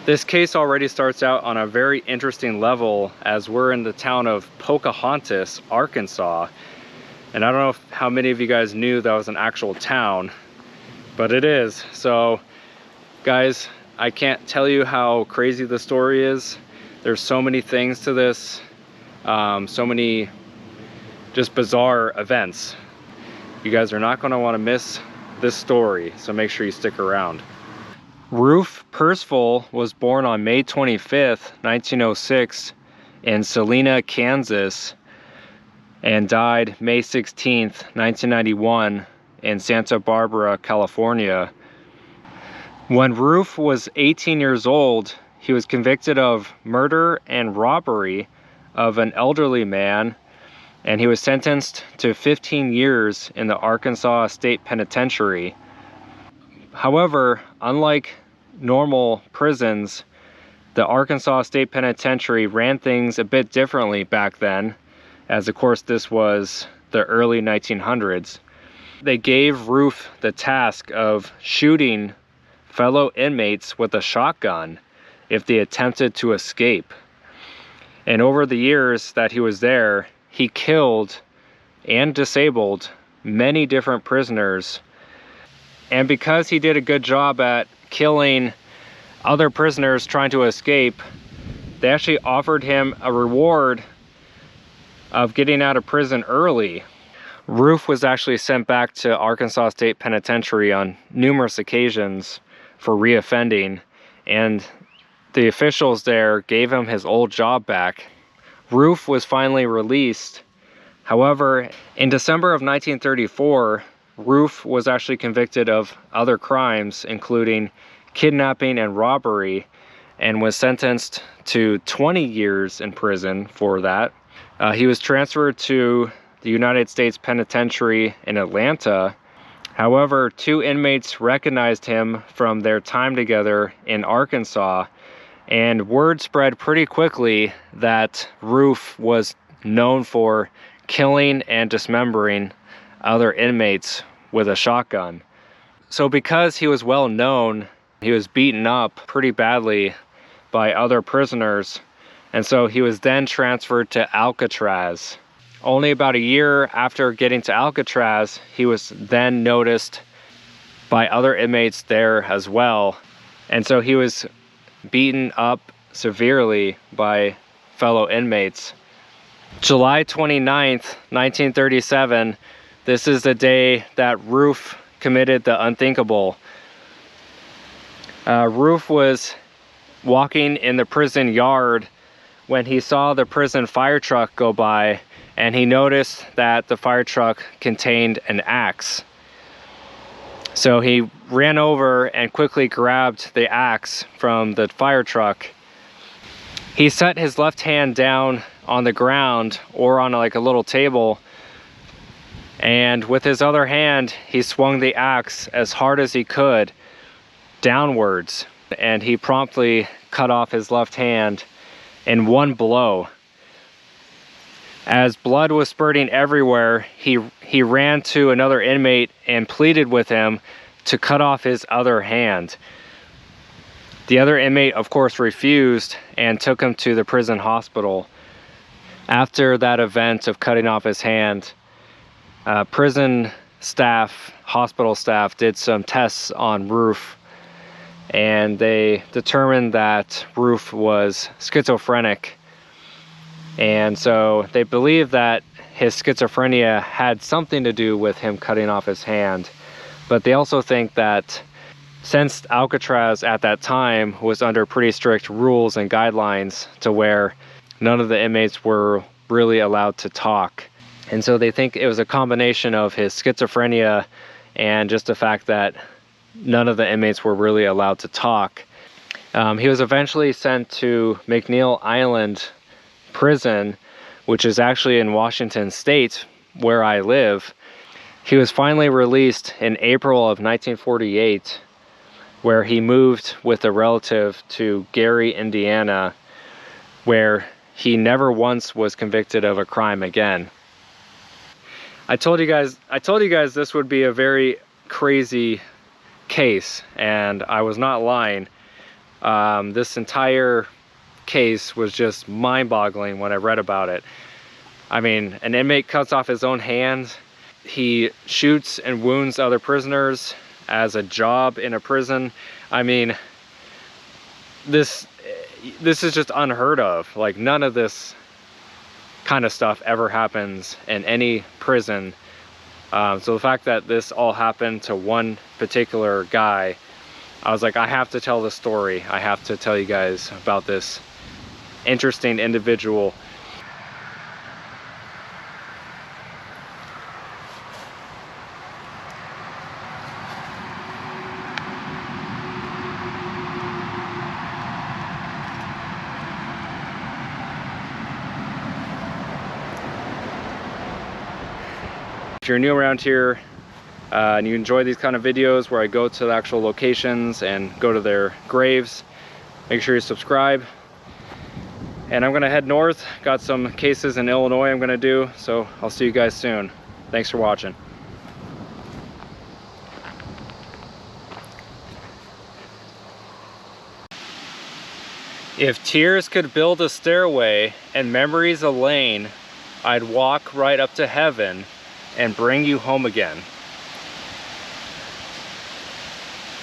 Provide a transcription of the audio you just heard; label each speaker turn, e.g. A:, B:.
A: This case already starts out on a very interesting level as we're in the town of Pocahontas, Arkansas. And I don't know how many of you guys knew that was an actual town, but it is. So guys, I can't tell you how crazy the story is. There's so many things to this, so many just bizarre events. You guys are not going to want to miss this story, so make sure you stick around. Rufe Persful was born on May 25th, 1906 in Salina, Kansas, and died May 16th, 1991 in Santa Barbara, California. When Rufe was 18 years old, he was convicted of murder and robbery of an elderly man, and he was sentenced to 15 years in the Arkansas State Penitentiary. However, unlike normal prisons, the Arkansas State Penitentiary ran things a bit differently back then, as of course this was the early 1900s. They gave Rufe the task of shooting fellow inmates with a shotgun if they attempted to escape. And over the years that he was there, he killed and disabled many different prisoners. And because he did a good job at killing other prisoners trying to escape, they actually offered him a reward of getting out of prison early. Rufe was actually sent back to Arkansas State Penitentiary on numerous occasions for reoffending, and the officials there gave him his old job back. Rufe was finally released. However, in December of 1934, Rufe was actually convicted of other crimes, including kidnapping and robbery, and was sentenced to 20 years in prison for that. He was transferred to the United States Penitentiary in Atlanta. However, 2 inmates recognized him from their time together in Arkansas, and word spread pretty quickly that Rufe was known for killing and dismembering other inmates with a shotgun. So because he was well known, he was beaten up pretty badly by other prisoners, and so he was then transferred to Alcatraz. Only about a year after getting to Alcatraz, he was then noticed by other inmates there as well, and so he was beaten up severely by fellow inmates. July 29th, 1937, this is the day that Rufe committed the unthinkable. Rufe was walking in the prison yard when he saw the prison fire truck go by, and he noticed that the fire truck contained an axe. So he ran over and quickly grabbed the axe from the fire truck. He set his left hand down on the ground or on like a little table, and with his other hand he swung the axe as hard as he could downwards, and he promptly cut off his left hand in one blow. As blood was spurting everywhere, he ran to another inmate and pleaded with him to cut off his other hand. The other inmate, of course, refused and took him to the prison hospital. After that event of cutting off his hand, prison staff, hospital staff, did some tests on Rufe, and they determined that Rufe was schizophrenic. And so they believe that his schizophrenia had something to do with him cutting off his hand. But they also think that since Alcatraz at that time was under pretty strict rules and guidelines to where none of the inmates were really allowed to talk. And so they think it was a combination of his schizophrenia and just the fact that none of the inmates were really allowed to talk. He was eventually sent to McNeil Island prison, which is actually in Washington State, where I live. He was finally released in April of 1948, where he moved with a relative to Gary, Indiana, where he never once was convicted of a crime again. I told you guys this would be a very crazy case, and I was not lying. This entire case was just mind-boggling when I read about it. I mean, an inmate cuts off his own hand. He shoots and wounds other prisoners as a job in a prison. I mean, this is just unheard of. Like, none of this kind of stuff ever happens in any prison. So the fact that this all happened to one particular guy, I was like, I have to tell this story. I have to tell you guys about this interesting individual. If you're new around here and you enjoy these kind of videos where I go to the actual locations and go to their graves, make sure you subscribe. And I'm gonna head north. Got some cases in Illinois I'm gonna do, so I'll see you guys soon. Thanks for watching. If tears could build a stairway and memories a lane, I'd walk right up to heaven and bring you home again.